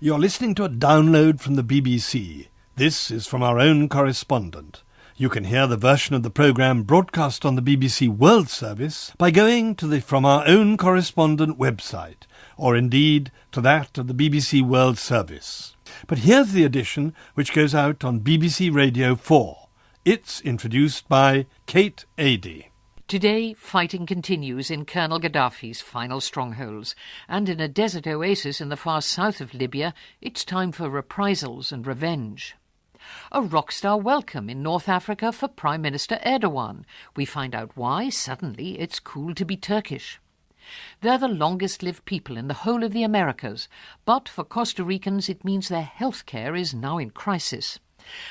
You're listening to a download from the BBC. This is from our own correspondent. You can hear the version of the programme broadcast on the BBC World Service by going to the From Our Own Correspondent website, or indeed to that of the BBC World Service. But here's the edition which goes out on BBC Radio 4. It's introduced by Kate Adie. Today, fighting continues in Colonel Gaddafi's final strongholds, and in a desert oasis in the far south of Libya, it's time for reprisals and revenge. A rock-star welcome in North Africa for Prime Minister Erdogan. We find out why, suddenly, it's cool to be Turkish. They're the longest-lived people in the whole of the Americas, but for Costa Ricans it means their health care is now in crisis.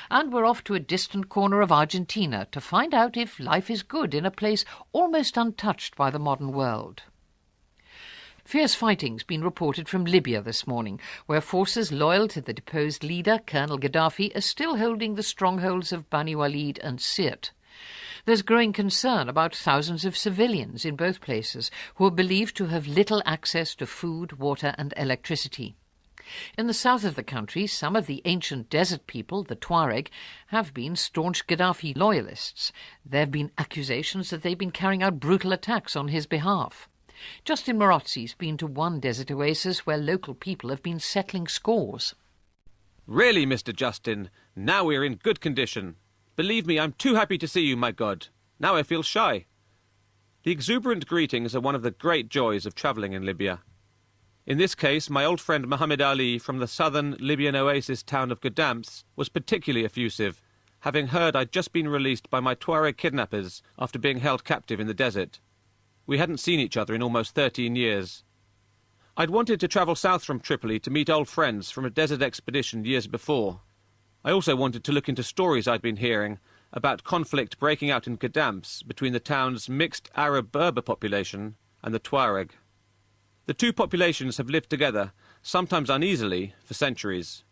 And we're off to a distant corner of Argentina to find out if life is good in a place almost untouched by the modern world. Fierce fighting's been reported from Libya this morning, where forces loyal to the deposed leader, Colonel Gaddafi, are still holding the strongholds of Bani Walid and Sirte. There's growing concern about thousands of civilians in both places who are believed to have little access to food, water and electricity. In the south of the country, some of the ancient desert people, the Tuareg, have been staunch Gaddafi loyalists. There have been accusations that they've been carrying out brutal attacks on his behalf. Justin Morozzi's been to one desert oasis where local people have been settling scores. Really, Mr. Justin, now we're in good condition. Believe me, I'm too happy to see you, my God. Now I feel shy. The exuberant greetings are one of the great joys of travelling in Libya. In this case, my old friend Muhammad Ali from the southern Libyan oasis town of Gadamps was particularly effusive, having heard I'd just been released by my Tuareg kidnappers after being held captive in the desert. We hadn't seen each other in almost 13 years. I'd wanted to travel south from Tripoli to meet old friends from a desert expedition years before. I also wanted to look into stories I'd been hearing about conflict breaking out in Gadamps between the town's mixed Arab-Berber population and the Tuareg. The two populations have lived together, sometimes uneasily, for centuries.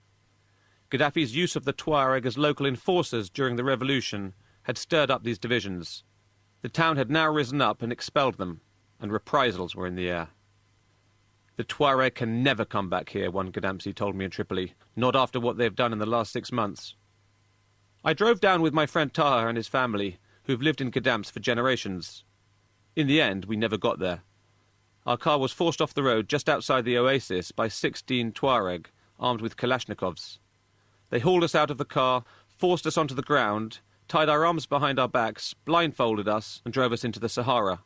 Gaddafi's use of the Tuareg as local enforcers during the revolution had stirred up these divisions. The town had now risen up and expelled them, and reprisals were in the air. The Tuareg can never come back here, one Gadamsi told me in Tripoli, not after what they've done in the last 6 months. I drove down with my friend Taha and his family, who've lived in Gadamps for generations. In the end, we never got there. Our car was forced off the road just outside the oasis by 16 Tuareg, armed with Kalashnikovs. They hauled us out of the car, forced us onto the ground, tied our arms behind our backs, blindfolded us, and drove us into the Sahara.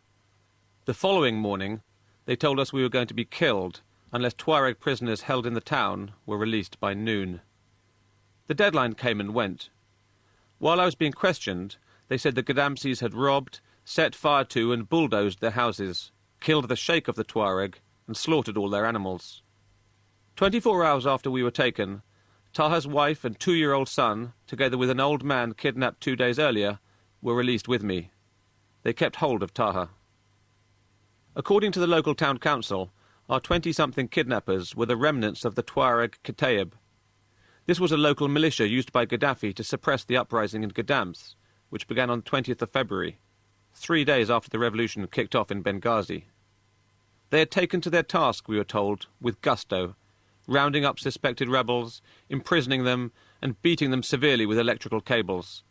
The following morning, they told us we were going to be killed unless Tuareg prisoners held in the town were released by noon. The deadline came and went. While I was being questioned, they said the Gadamsis had robbed, set fire to and bulldozed their houses, killed the sheikh of the Tuareg, and slaughtered all their animals. 24 hours after we were taken, Taha's wife and 2-year-old son, together with an old man kidnapped 2 days earlier, were released with me. They kept hold of Taha. According to the local town council, our 20-something kidnappers were the remnants of the Tuareg Kataib. This was a local militia used by Gaddafi to suppress the uprising in Gadamps, which began on 20th of February. 3 days after the revolution kicked off in Benghazi. They had taken to their task, we were told, with gusto, rounding up suspected rebels, imprisoning them, and beating them severely with electrical cables.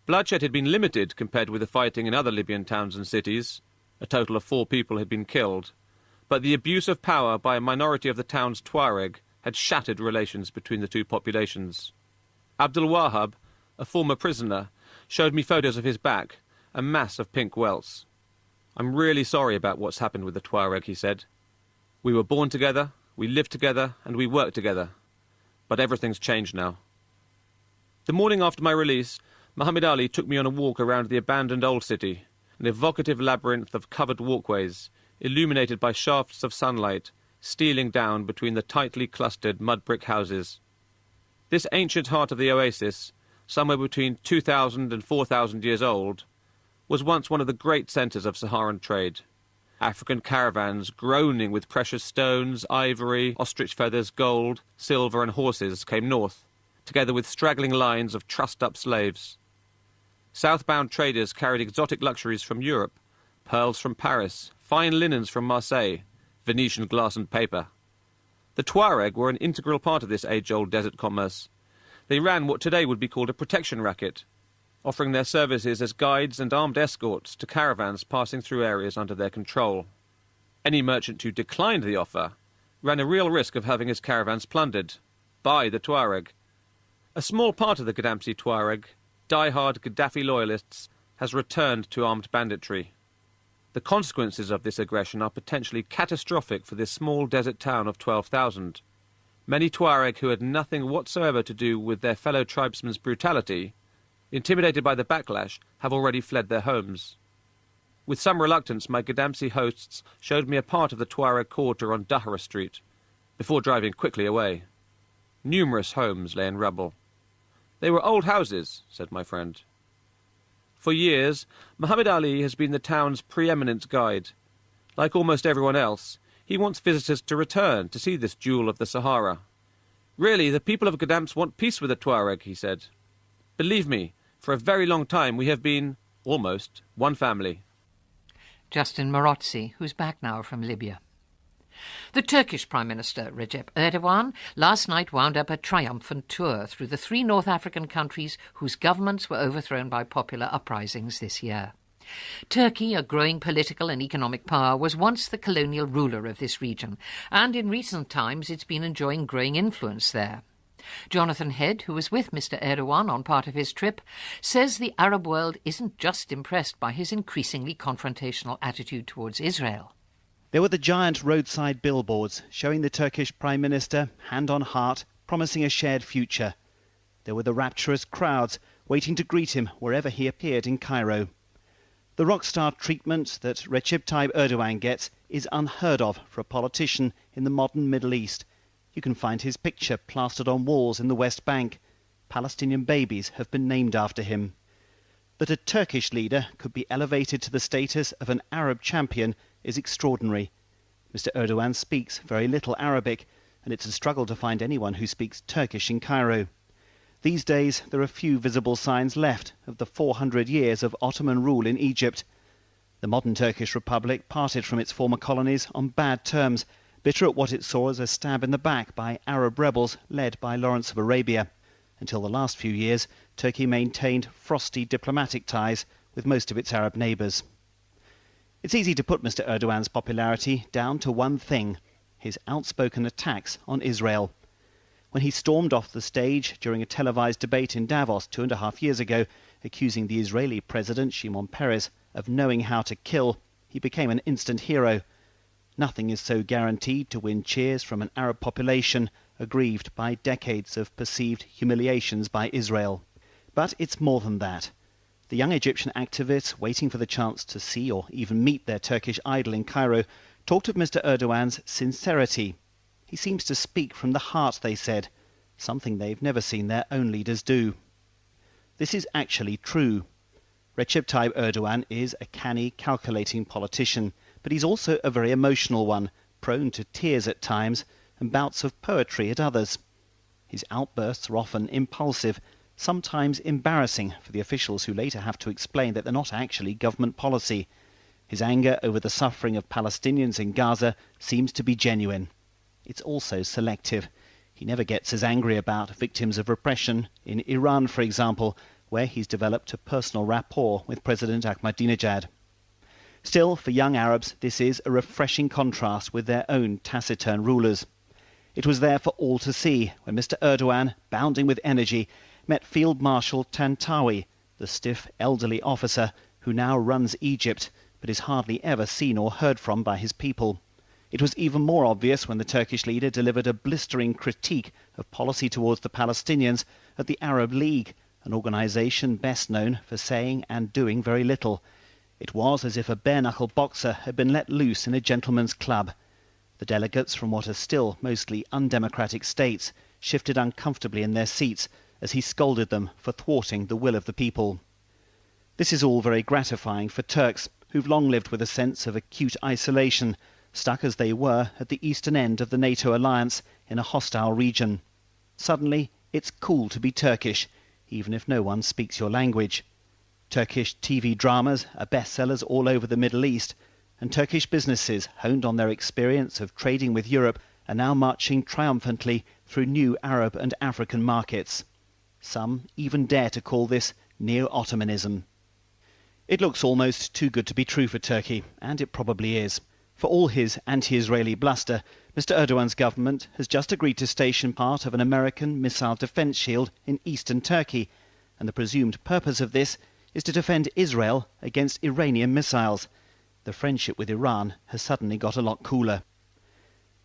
Bloodshed had been limited compared with the fighting in other Libyan towns and cities. A total of 4 people had been killed. But the abuse of power by a minority of the town's Tuareg had shattered relations between the two populations. Abdul Wahab, a former prisoner, showed me photos of his back, a mass of pink welts. I'm really sorry about what's happened with the Tuareg, he said. We were born together, we lived together, and we worked together. But everything's changed now. The morning after my release, Muhammad Ali took me on a walk around the abandoned old city, an evocative labyrinth of covered walkways, illuminated by shafts of sunlight, stealing down between the tightly clustered mud-brick houses. This ancient heart of the oasis, somewhere between 2,000 and 4,000 years old, was once one of the great centres of Saharan trade. African caravans, groaning with precious stones, ivory, ostrich feathers, gold, silver and horses, came north, together with straggling lines of trussed-up slaves. Southbound traders carried exotic luxuries from Europe, pearls from Paris, fine linens from Marseille, Venetian glass and paper. The Tuareg were an integral part of this age-old desert commerce. They ran what today would be called a protection racket, offering their services as guides and armed escorts to caravans passing through areas under their control. Any merchant who declined the offer ran a real risk of having his caravans plundered by the Tuareg. A small part of the Gadamsi Tuareg, die-hard Gaddafi loyalists, has returned to armed banditry. The consequences of this aggression are potentially catastrophic for this small desert town of 12,000. Many Tuareg who had nothing whatsoever to do with their fellow tribesmen's brutality, intimidated by the backlash, have already fled their homes. With some reluctance, my Gadamsi hosts showed me a part of the Tuareg quarter on Dahra Street, before driving quickly away. Numerous homes lay in rubble. They were old houses, said my friend. For years, Muhammad Ali has been the town's preeminent guide. Like almost everyone else, he wants visitors to return to see this jewel of the Sahara. Really, the people of Gadamps want peace with the Tuareg, he said. Believe me, for a very long time we have been, almost, one family. Justin Morozzi, who's back now from Libya. The Turkish Prime Minister, Recep Erdogan, last night wound up a triumphant tour through the 3 North African countries whose governments were overthrown by popular uprisings this year. Turkey, a growing political and economic power, was once the colonial ruler of this region, and in recent times it's been enjoying growing influence there. Jonathan Head, who was with Mr. Erdogan on part of his trip, says the Arab world isn't just impressed by his increasingly confrontational attitude towards Israel. There were the giant roadside billboards showing the Turkish Prime Minister, hand on heart, promising a shared future. There were the rapturous crowds waiting to greet him wherever he appeared in Cairo. The rock star treatment that Recep Tayyip Erdogan gets is unheard of for a politician in the modern Middle East. You can find his picture plastered on walls in the West Bank. Palestinian babies have been named after him. That a Turkish leader could be elevated to the status of an Arab champion is extraordinary. Mr. Erdogan speaks very little Arabic, and it's a struggle to find anyone who speaks Turkish in Cairo. These days there are few visible signs left of the 400 years of Ottoman rule in Egypt. The modern Turkish Republic parted from its former colonies on bad terms, bitter at what it saw as a stab in the back by Arab rebels led by Lawrence of Arabia. Until the last few years, Turkey maintained frosty diplomatic ties with most of its Arab neighbours. It's easy to put Mr. Erdogan's popularity down to one thing: his outspoken attacks on Israel. When he stormed off the stage during a televised debate in Davos 2.5 years ago, accusing the Israeli President Shimon Peres of knowing how to kill, he became an instant hero. Nothing is so guaranteed to win cheers from an Arab population aggrieved by decades of perceived humiliations by Israel. But it's more than that. The young Egyptian activists waiting for the chance to see or even meet their Turkish idol in Cairo talked of Mr. Erdogan's sincerity. He seems to speak from the heart, they said, something they've never seen their own leaders do. This is actually true. Recep Tayyip Erdogan is a canny, calculating politician, but he's also a very emotional one, prone to tears at times and bouts of poetry at others. His outbursts are often impulsive, sometimes embarrassing for the officials who later have to explain that they're not actually government policy. His anger over the suffering of Palestinians in Gaza seems to be genuine. It's also selective. He never gets as angry about victims of repression in Iran, for example, where he's developed a personal rapport with President Ahmadinejad. Still, for young Arabs, this is a refreshing contrast with their own taciturn rulers. It was there for all to see when Mr. Erdogan, bounding with energy, met Field Marshal Tantawi, the stiff elderly officer who now runs Egypt, but is hardly ever seen or heard from by his people. It was even more obvious when the Turkish leader delivered a blistering critique of policy towards the Palestinians at the Arab League, an organisation best known for saying and doing very little. It was as if a bare-knuckle boxer had been let loose in a gentleman's club. The delegates from what are still mostly undemocratic states shifted uncomfortably in their seats as he scolded them for thwarting the will of the people. This is all very gratifying for Turks, who've long lived with a sense of acute isolation, stuck as they were at the eastern end of the NATO alliance in a hostile region. Suddenly, it's cool to be Turkish, even if no one speaks your language. Turkish TV dramas are bestsellers all over the Middle East, and Turkish businesses, honed on their experience of trading with Europe, are now marching triumphantly through new Arab and African markets. Some even dare to call this neo-Ottomanism. It looks almost too good to be true for Turkey, and it probably is. For all his anti-Israeli bluster, Mr. Erdogan's government has just agreed to station part of an American missile defence shield in eastern Turkey, and the presumed purpose of this is to defend Israel against Iranian missiles. The friendship with Iran has suddenly got a lot cooler.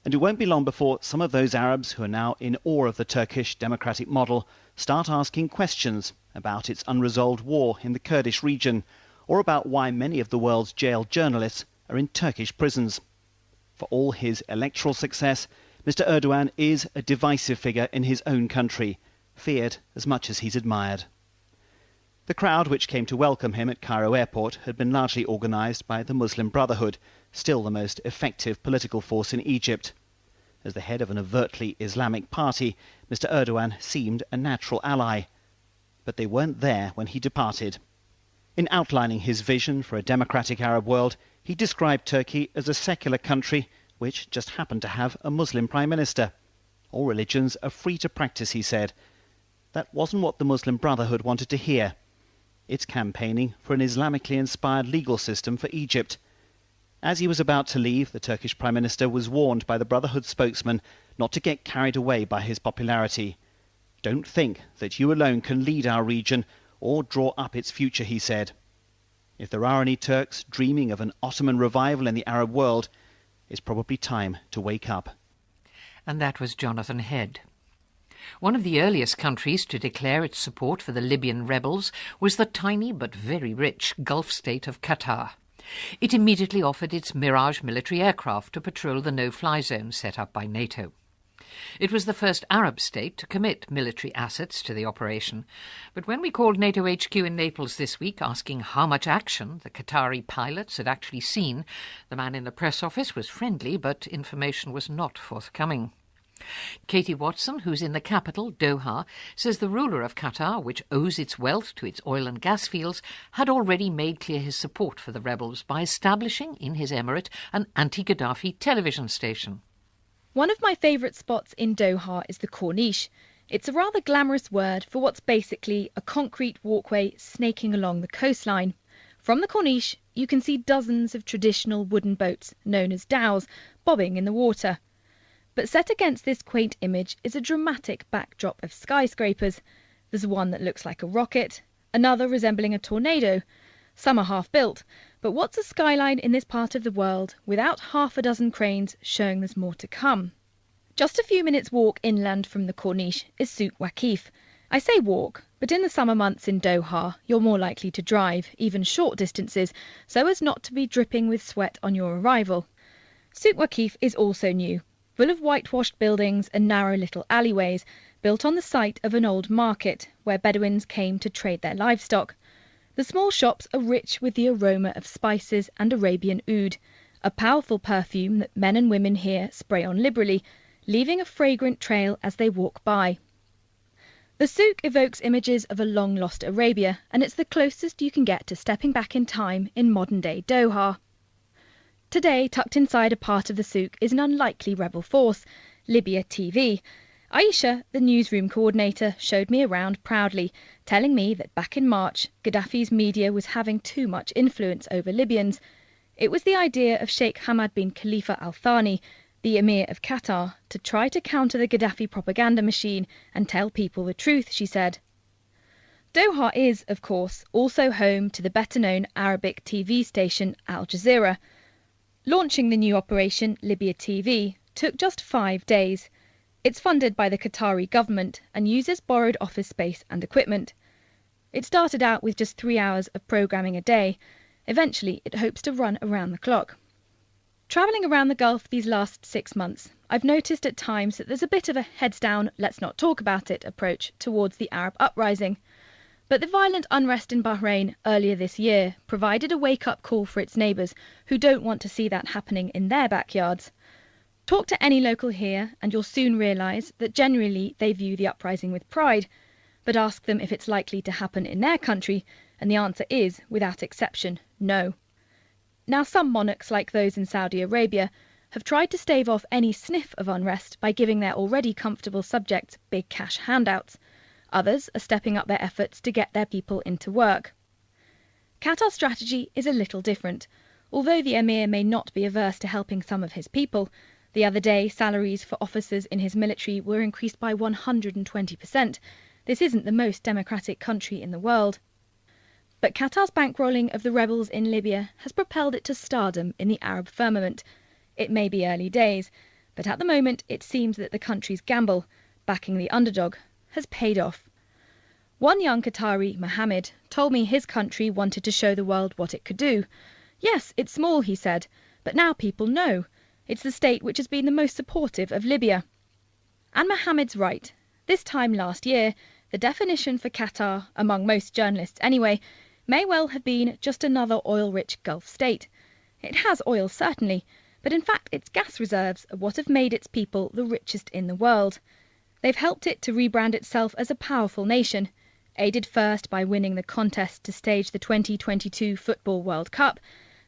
And it won't be long before some of those Arabs who are now in awe of the Turkish democratic model start asking questions about its unresolved war in the Kurdish region, or about why many of the world's jailed journalists are in Turkish prisons. For all his electoral success, Mr. Erdogan is a divisive figure in his own country, feared as much as he's admired. The crowd which came to welcome him at Cairo airport had been largely organised by the Muslim Brotherhood, still the most effective political force in Egypt. As the head of an overtly Islamic party, Mr. Erdogan seemed a natural ally. But they weren't there when he departed. In outlining his vision for a democratic Arab world, he described Turkey as a secular country which just happened to have a Muslim prime minister. All religions are free to practice, he said. That wasn't what the Muslim Brotherhood wanted to hear. It's campaigning for an Islamically inspired legal system for Egypt. As he was about to leave, the Turkish Prime Minister was warned by the Brotherhood spokesman not to get carried away by his popularity. Don't think that you alone can lead our region or draw up its future, he said. If there are any Turks dreaming of an Ottoman revival in the Arab world, it's probably time to wake up. And that was Jonathan Head. One of the earliest countries to declare its support for the Libyan rebels was the tiny but very rich Gulf state of Qatar. It immediately offered its Mirage military aircraft to patrol the no-fly zone set up by NATO. It was the first Arab state to commit military assets to the operation, but when we called NATO HQ in Naples this week asking how much action the Qatari pilots had actually seen, the man in the press office was friendly, but information was not forthcoming. Katie Watson, who's in the capital, Doha, says the ruler of Qatar, which owes its wealth to its oil and gas fields, had already made clear his support for the rebels by establishing in his emirate an anti-Gaddafi television station. One of my favourite spots in Doha is the Corniche. It's a rather glamorous word for what's basically a concrete walkway snaking along the coastline. From the Corniche, you can see dozens of traditional wooden boats, known as dhows, bobbing in the water. But set against this quaint image is a dramatic backdrop of skyscrapers. There's one that looks like a rocket, another resembling a tornado. Some are half-built, but what's a skyline in this part of the world without half a dozen cranes showing there's more to come? Just a few minutes' walk inland from the Corniche is Souk Waqif. I say walk, but in the summer months in Doha, you're more likely to drive, even short distances, so as not to be dripping with sweat on your arrival. Souk Waqif is also new, full of whitewashed buildings and narrow little alleyways, built on the site of an old market where Bedouins came to trade their livestock. The small shops are rich with the aroma of spices and Arabian oud, a powerful perfume that men and women here spray on liberally, leaving a fragrant trail as they walk by. The souk evokes images of a long-lost Arabia, and it's the closest you can get to stepping back in time in modern-day Doha. Today, tucked inside a part of the souk is an unlikely rebel force, Libya TV. Aisha, the newsroom coordinator, showed me around proudly, telling me that back in March, Gaddafi's media was having too much influence over Libyans. It was the idea of Sheikh Hamad bin Khalifa Al Thani, the Emir of Qatar, to try to counter the Gaddafi propaganda machine and tell people the truth, she said. Doha is, of course, also home to the better-known Arabic TV station Al Jazeera. Launching the new operation, Libya TV, took just 5 days. It's funded by the Qatari government and uses borrowed office space and equipment. It started out with just 3 hours of programming a day. Eventually, it hopes to run around the clock. Travelling around the Gulf these last 6 months, I've noticed at times that there's a bit of a heads-down, let's not talk about it approach towards the Arab uprising. But the violent unrest in Bahrain earlier this year provided a wake-up call for its neighbours who don't want to see that happening in their backyards. Talk to any local here and you'll soon realise that generally they view the uprising with pride, but ask them if it's likely to happen in their country, and the answer is, without exception, no. Now some monarchs like those in Saudi Arabia have tried to stave off any sniff of unrest by giving their already comfortable subjects big cash handouts. Others are stepping up their efforts to get their people into work. Qatar's strategy is a little different. Although the emir may not be averse to helping some of his people, the other day salaries for officers in his military were increased by 120%. This isn't the most democratic country in the world. But Qatar's bankrolling of the rebels in Libya has propelled it to stardom in the Arab firmament. It may be early days, but at the moment it seems that the country's gamble, backing the underdog, has paid off. One young Qatari, Mohammed, told me his country wanted to show the world what it could do. Yes, it's small, he said, but now people know. It's the state which has been the most supportive of Libya. And Mohammed's right. This time last year, the definition for Qatar, among most journalists anyway, may well have been just another oil-rich Gulf state. It has oil, certainly, but in fact its gas reserves are what have made its people the richest in the world. They've helped it to rebrand itself as a powerful nation, aided first by winning the contest to stage the 2022 Football World Cup,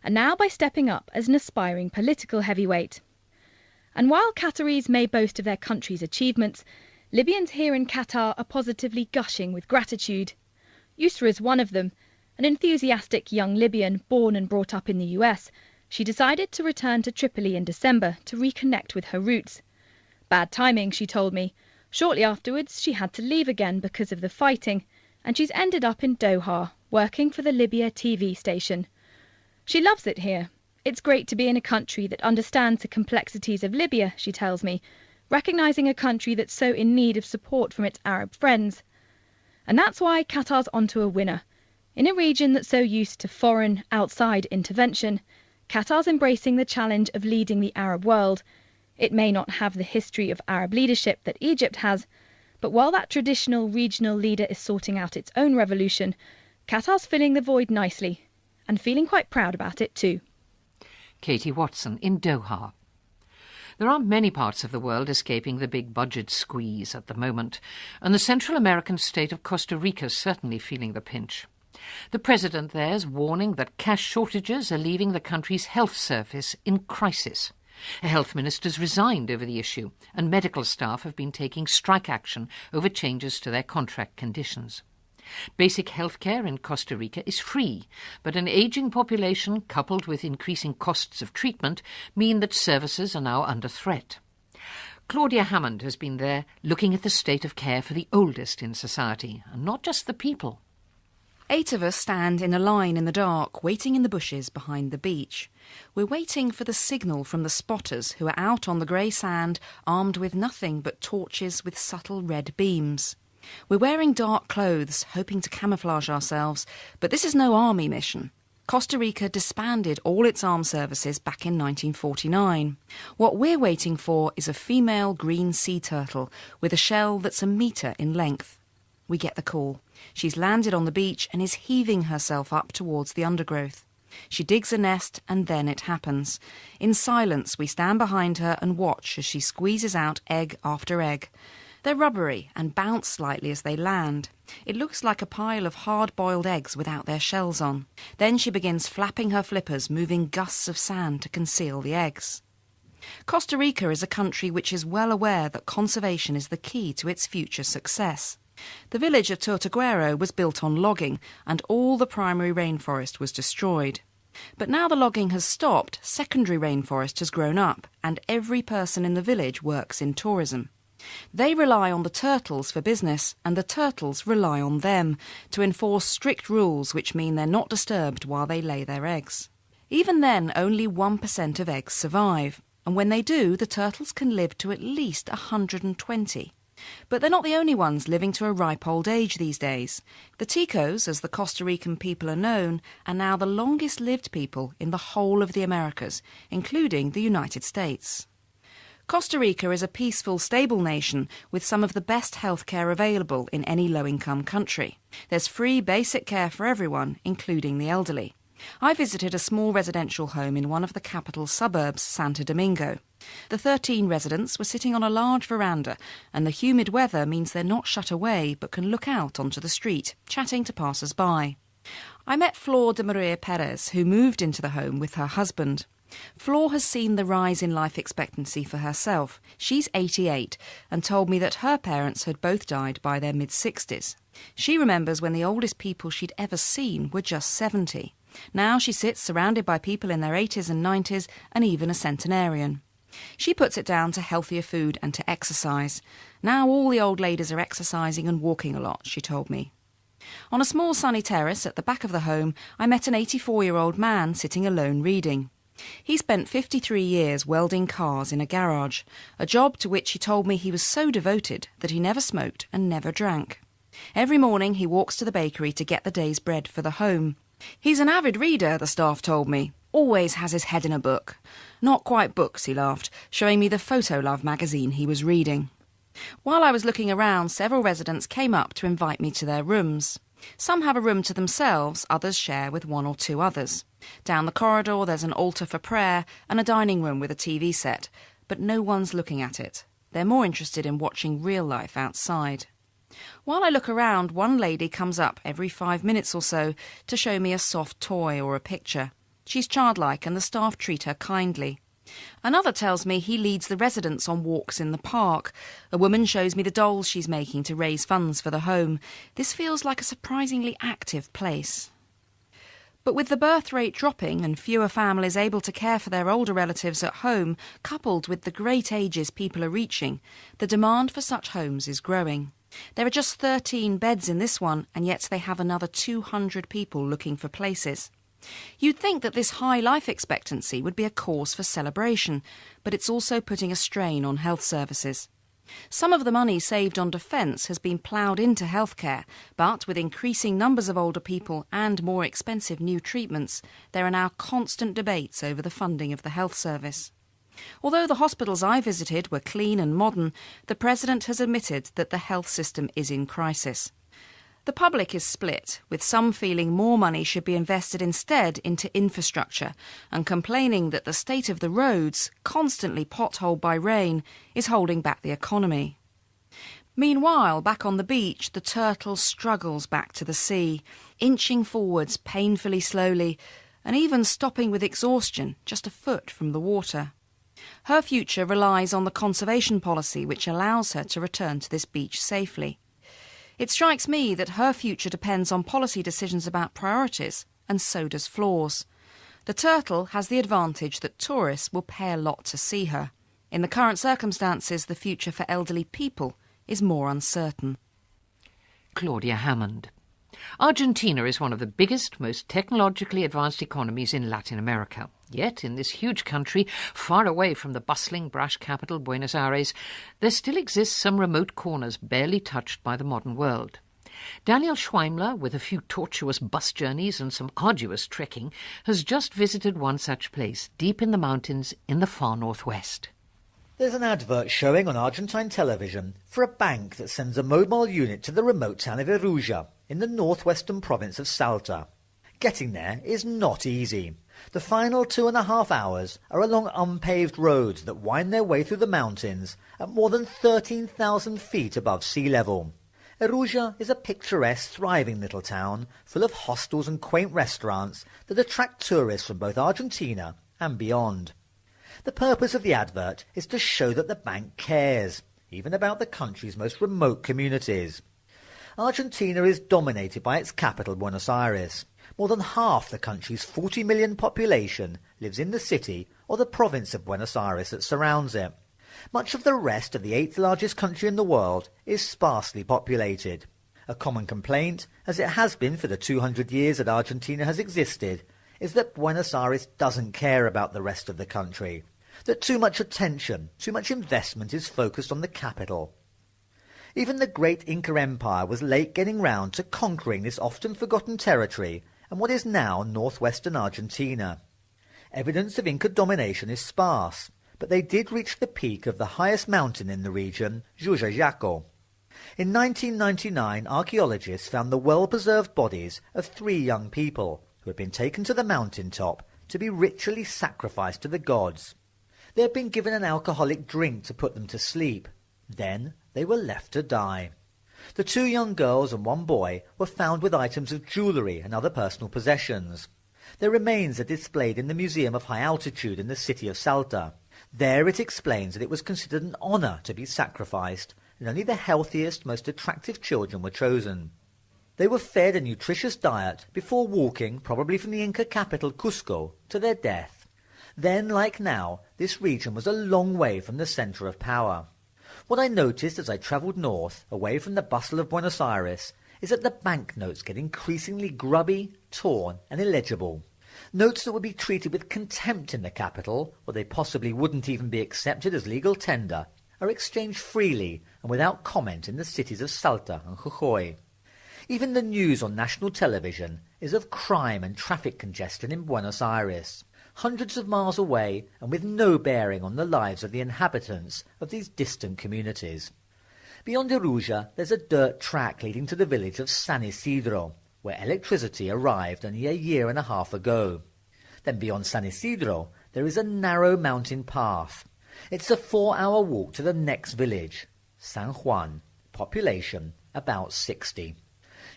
and now by stepping up as an aspiring political heavyweight. And while Qataris may boast of their country's achievements, Libyans here in Qatar are positively gushing with gratitude. Yusra is one of them, an enthusiastic young Libyan born and brought up in the US. She decided to return to Tripoli in December to reconnect with her roots. Bad timing, she told me. Shortly afterwards, she had to leave again because of the fighting, and she's ended up in Doha, working for the Libya TV station. She loves it here. It's great to be in a country that understands the complexities of Libya, she tells me, recognising a country that's so in need of support from its Arab friends. And that's why Qatar's onto a winner. In a region that's so used to foreign, outside intervention, Qatar's embracing the challenge of leading the Arab world. It may not have the history of Arab leadership that Egypt has, but while that traditional regional leader is sorting out its own revolution, Qatar's filling the void nicely, and feeling quite proud about it too. Katie Watson in Doha. There aren't many parts of the world escaping the big budget squeeze at the moment, and the Central American state of Costa Rica is certainly feeling the pinch. The president there is warning that cash shortages are leaving the country's health service in crisis. A health minister's resigned over the issue, and medical staff have been taking strike action over changes to their contract conditions. Basic health care in Costa Rica is free, but an ageing population coupled with increasing costs of treatment mean that services are now under threat. Claudia Hammond has been there looking at the state of care for the oldest in society, and not just the people. 8 of us stand in a line in the dark, waiting in the bushes behind the beach. We're waiting for the signal from the spotters who are out on the grey sand, armed with nothing but torches with subtle red beams. We're wearing dark clothes, hoping to camouflage ourselves, but this is no army mission. Costa Rica disbanded all its armed services back in 1949. What we're waiting for is a female green sea turtle with a shell that's a metre in length. We get the call. She's landed on the beach and is heaving herself up towards the undergrowth. She digs a nest and then it happens. In silence, we stand behind her and watch as she squeezes out egg after egg. They're rubbery and bounce slightly as they land. It looks like a pile of hard-boiled eggs without their shells on. Then she begins flapping her flippers, moving gusts of sand to conceal the eggs. Costa Rica is a country which is well aware that conservation is the key to its future success. The village of Tortuguero was built on logging, and all the primary rainforest was destroyed. But now the logging has stopped, secondary rainforest has grown up, and every person in the village works in tourism. They rely on the turtles for business, and the turtles rely on them to enforce strict rules which mean they're not disturbed while they lay their eggs. Even then, only 1% of eggs survive, and when they do, the turtles can live to at least 120. But they're not the only ones living to a ripe old age these days. The Ticos, as the Costa Rican people are known, are now the longest-lived people in the whole of the Americas, including the United States. Costa Rica is a peaceful, stable nation with some of the best health care available in any low-income country. There's free basic care for everyone, including the elderly. I visited a small residential home in one of the capital suburbs, Santo Domingo. The 13 residents were sitting on a large veranda, and the humid weather means they're not shut away but can look out onto the street, chatting to passers-by. I met Flor de Maria Perez, who moved into the home with her husband. Flor has seen the rise in life expectancy for herself. She's 88 and told me that her parents had both died by their mid-60s. She remembers when the oldest people she'd ever seen were just 70. Now she sits surrounded by people in their 80s and 90s and even a centenarian. She puts it down to healthier food and to exercise. Now all the old ladies are exercising and walking a lot, she told me. On a small sunny terrace at the back of the home, I met an 84-year-old man sitting alone reading. He spent 53 years welding cars in a garage, a job to which he told me he was so devoted that he never smoked and never drank. Every morning he walks to the bakery to get the day's bread for the home. He's an avid reader, the staff told me. Always has his head in a book. Not quite books, he laughed, showing me the Photo Love magazine he was reading. While I was looking around, several residents came up to invite me to their rooms. Some have a room to themselves, others share with one or two others. Down the corridor there's an altar for prayer and a dining room with a TV set, but no one's looking at it. They're more interested in watching real life outside. While I look around, one lady comes up every 5 minutes or so to show me a soft toy or a picture. She's childlike and the staff treat her kindly. Another tells me he leads the residents on walks in the park. A woman shows me the dolls she's making to raise funds for the home. This feels like a surprisingly active place. But with the birth rate dropping and fewer families able to care for their older relatives at home, coupled with the great ages people are reaching, the demand for such homes is growing. There are just 13 beds in this one, and yet they have another 200 people looking for places. You'd think that this high life expectancy would be a cause for celebration, but it's also putting a strain on health services. Some of the money saved on defence has been ploughed into healthcare, but with increasing numbers of older people and more expensive new treatments, there are now constant debates over the funding of the health service. Although the hospitals I visited were clean and modern, the President has admitted that the health system is in crisis. The public is split, with some feeling more money should be invested instead into infrastructure and complaining that the state of the roads, constantly potholed by rain, is holding back the economy. Meanwhile, back on the beach, the turtle struggles back to the sea, inching forwards painfully slowly and even stopping with exhaustion just a foot from the water. Her future relies on the conservation policy which allows her to return to this beach safely. It strikes me that her future depends on policy decisions about priorities, and so does Flor's. The turtle has the advantage that tourists will pay a lot to see her. In the current circumstances, the future for elderly people is more uncertain. Claudia Hammond. Argentina is one of the biggest, most technologically advanced economies in Latin America. Yet, in this huge country, far away from the bustling, brash capital, Buenos Aires, there still exists some remote corners barely touched by the modern world. Daniel Schweimler, with a few tortuous bus journeys and some arduous trekking, has just visited one such place, deep in the mountains in the far northwest. There's an advert showing on Argentine television for a bank that sends a mobile unit to the remote town of Eruja, in the northwestern province of Salta. Getting there is not easy. The final 2.5 hours are along unpaved roads that wind their way through the mountains at more than 13,000 feet above sea level. Eruja is a picturesque, thriving little town full of hostels and quaint restaurants that attract tourists from both Argentina and beyond. The purpose of the advert is to show that the bank cares, even about the country's most remote communities. Argentina is dominated by its capital, Buenos Aires. More than half the country's 40 million population lives in the city or the province of Buenos Aires that surrounds it. Much of the rest of the 8th largest country in the world is sparsely populated. A common complaint, as it has been for the 200 years that Argentina has existed, is that Buenos Aires doesn't care about the rest of the country, that too much attention, too much investment is focused on the capital. Even the great Inca Empire was late getting round to conquering this often forgotten territory and what is now northwestern Argentina. Evidence of Inca domination is sparse, but they did reach the peak of the highest mountain in the region, Jujuyaco. In 1999, archaeologists found the well-preserved bodies of 3 young people who had been taken to the mountain top to be ritually sacrificed to the gods. They had been given an alcoholic drink to put them to sleep. Then they were left to die. The 2 young girls and 1 boy were found with items of jewellery and other personal possessions. Their remains are displayed in the Museum of High Altitude in the city of Salta. There it explains that it was considered an honour to be sacrificed, and only the healthiest, most attractive children were chosen. They were fed a nutritious diet before walking, probably from the Inca capital Cusco, to their death. Then, like now, this region was a long way from the centre of power. What I noticed as I travelled north, away from the bustle of Buenos Aires, is that the banknotes get increasingly grubby, torn and illegible. Notes that would be treated with contempt in the capital, or they possibly wouldn't even be accepted as legal tender, are exchanged freely and without comment in the cities of Salta and Jujuy. Even the news on national television is of crime and traffic congestion in Buenos Aires, hundreds of miles away and with no bearing on the lives of the inhabitants of these distant communities. Beyond Eruja, there's a dirt track leading to the village of San Isidro, where electricity arrived only a year and a half ago. Then beyond San Isidro, there is a narrow mountain path. It's a 4-hour walk to the next village, San Juan, population about 60.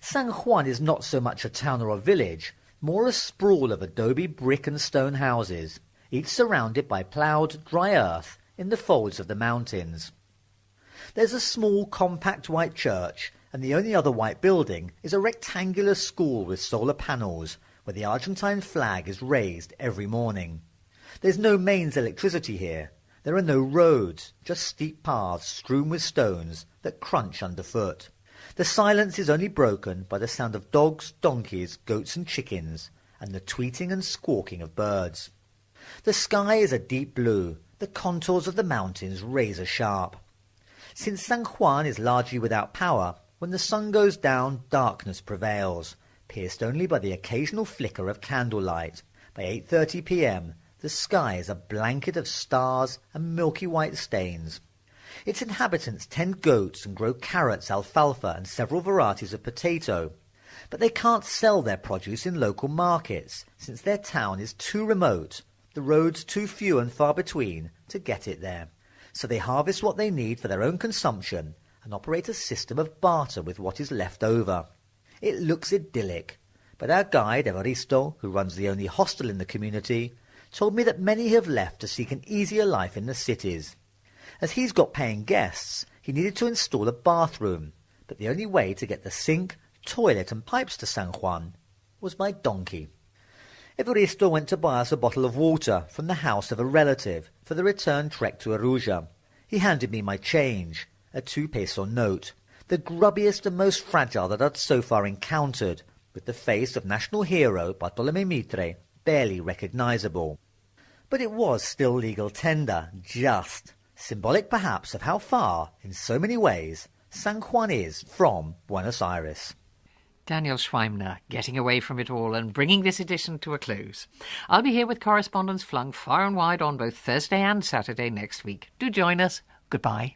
San Juan is not so much a town or a village, more a sprawl of adobe brick and stone houses, each surrounded by ploughed, dry earth in the folds of the mountains. There's a small, compact white church, and the only other white building is a rectangular school with solar panels, where the Argentine flag is raised every morning. There's no mains electricity here. There are no roads, just steep paths strewn with stones that crunch underfoot. The silence is only broken by the sound of dogs, donkeys, goats and chickens, and the tweeting and squawking of birds. The sky is a deep blue, the contours of the mountains razor sharp. Since San Juan is largely without power, when the sun goes down, darkness prevails, pierced only by the occasional flicker of candlelight. By 8:30 p.m, the sky is a blanket of stars and milky white stains. Its inhabitants tend goats and grow carrots, alfalfa and several varieties of potato. But they can't sell their produce in local markets, since their town is too remote, the roads too few and far between, to get it there. So they harvest what they need for their own consumption and operate a system of barter with what is left over. It looks idyllic, but our guide Evaristo, who runs the only hostel in the community, told me that many have left to seek an easier life in the cities. As he's got paying guests, he needed to install a bathroom, but the only way to get the sink, toilet and pipes to San Juan was by donkey. Evaristo went to buy us a bottle of water from the house of a relative for the return trek to Eruja. He handed me my change, a 2-peso note, the grubbiest and most fragile that I'd so far encountered, with the face of national hero Bartolomé Mitre barely recognizable. But it was still legal tender, just. Symbolic perhaps of how far, in so many ways, San Juan is from Buenos Aires. Daniel Schweimner, getting away from it all and bringing this edition to a close. I'll be here with correspondents flung far and wide on both Thursday and Saturday next week. Do join us. Goodbye.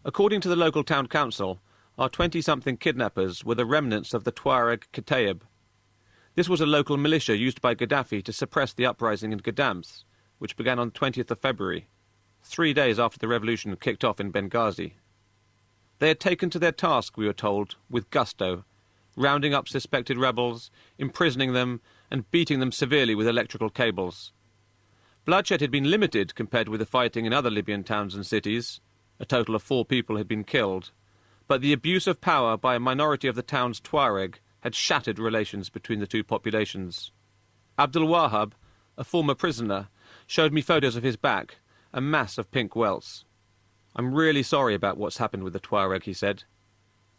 According to the local town council, our 20-something kidnappers were the remnants of the Tuareg Kataib. This was a local militia used by Gaddafi to suppress the uprising in Gadam's, which began on 20th of February, 3 days after the revolution kicked off in Benghazi. They had taken to their task, we were told, with gusto, rounding up suspected rebels, imprisoning them, and beating them severely with electrical cables. Bloodshed had been limited compared with the fighting in other Libyan towns and cities. A total of 4 people had been killed, but the abuse of power by a minority of the town's Tuareg had shattered relations between the two populations. Abdul Wahab, a former prisoner, showed me photos of his back, a mass of pink welts. "I'm really sorry about what's happened with the Tuareg," he said.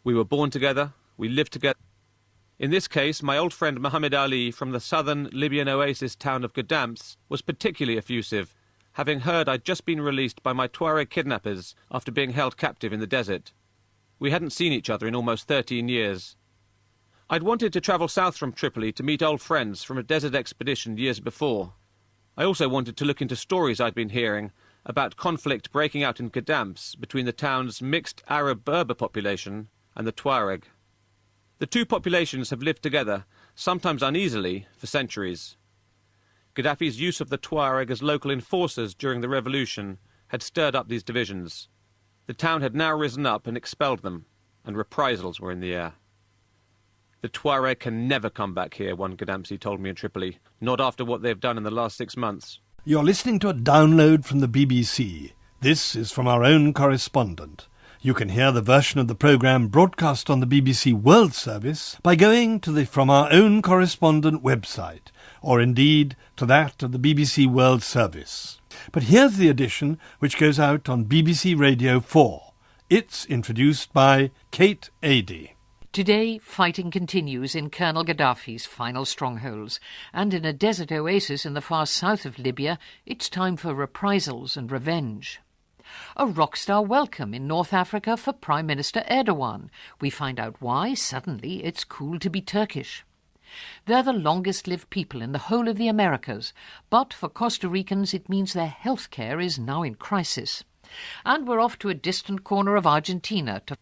"We were born together, we lived together." In this case, my old friend Muhammad Ali from the southern Libyan oasis town of Gadam's was particularly effusive, having heard I'd just been released by my Tuareg kidnappers after being held captive in the desert. We hadn't seen each other in almost 13 years. I'd wanted to travel south from Tripoli to meet old friends from a desert expedition years before. I also wanted to look into stories I'd been hearing about conflict breaking out in Gadam's between the town's mixed Arab-Berber population and the Tuareg. The two populations have lived together, sometimes uneasily, for centuries. Gaddafi's use of the Tuareg as local enforcers during the revolution had stirred up these divisions. The town had now risen up and expelled them, and reprisals were in the air. The Tuareg can never come back here, one Gadamsi told me in Tripoli. Not after what they've done in the last 6 months. You're listening to a download from the BBC. This is from our own correspondent. You can hear the version of the programme broadcast on the BBC World Service by going to the From Our Own Correspondent website, or indeed to that of the BBC World Service. But here's the edition which goes out on BBC Radio 4. It's introduced by Kate Adie. Today, fighting continues in Colonel Gaddafi's final strongholds, and in a desert oasis in the far south of Libya, it's time for reprisals and revenge. A rock-star welcome in North Africa for Prime Minister Erdogan. We find out why, suddenly, it's cool to be Turkish. They're the longest-lived people in the whole of the Americas, but for Costa Ricans it means their health care is now in crisis. And we're off to a distant corner of Argentina to...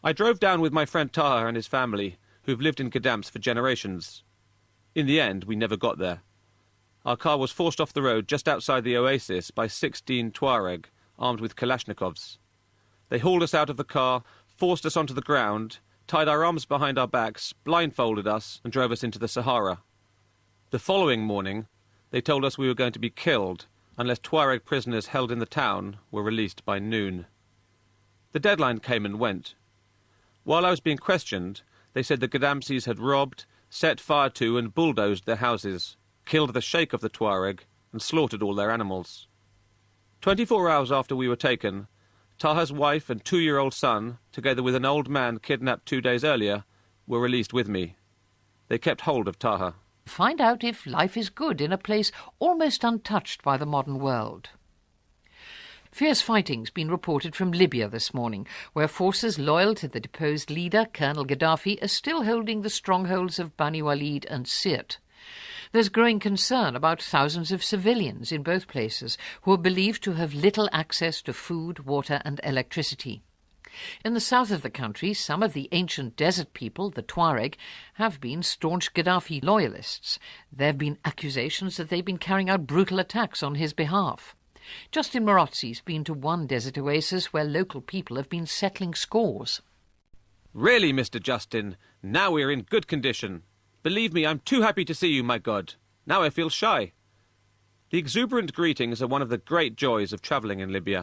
I drove down with my friend Taha and his family, who've lived in Gadams for generations. In the end, we never got there. Our car was forced off the road just outside the oasis by 16 Tuareg, armed with Kalashnikovs. They hauled us out of the car, forced us onto the ground, tied our arms behind our backs, blindfolded us, and drove us into the Sahara. The following morning, they told us we were going to be killed unless Tuareg prisoners held in the town were released by noon. The deadline came and went. While I was being questioned, they said the Gadamsis had robbed, set fire to and bulldozed their houses, killed the sheikh of the Tuareg, and slaughtered all their animals. 24 hours after we were taken, Taha's wife and 2-year-old son, together with an old man kidnapped 2 days earlier, were released with me. They kept hold of Taha. Find out if life is good in a place almost untouched by the modern world. Fierce fighting's been reported from Libya this morning, where forces loyal to the deposed leader, Colonel Gaddafi, are still holding the strongholds of Bani Walid and Sirte. There's growing concern about thousands of civilians in both places who are believed to have little access to food, water and electricity. In the south of the country, some of the ancient desert people, the Tuareg, have been staunch Gaddafi loyalists. There have been accusations that they've been carrying out brutal attacks on his behalf. Justin Morozzi's been to one desert oasis where local people have been settling scores. Really, Mr. Justin, now we're in good condition. Believe me, I'm too happy to see you, my God. Now I feel shy. The exuberant greetings are one of the great joys of travelling in Libya.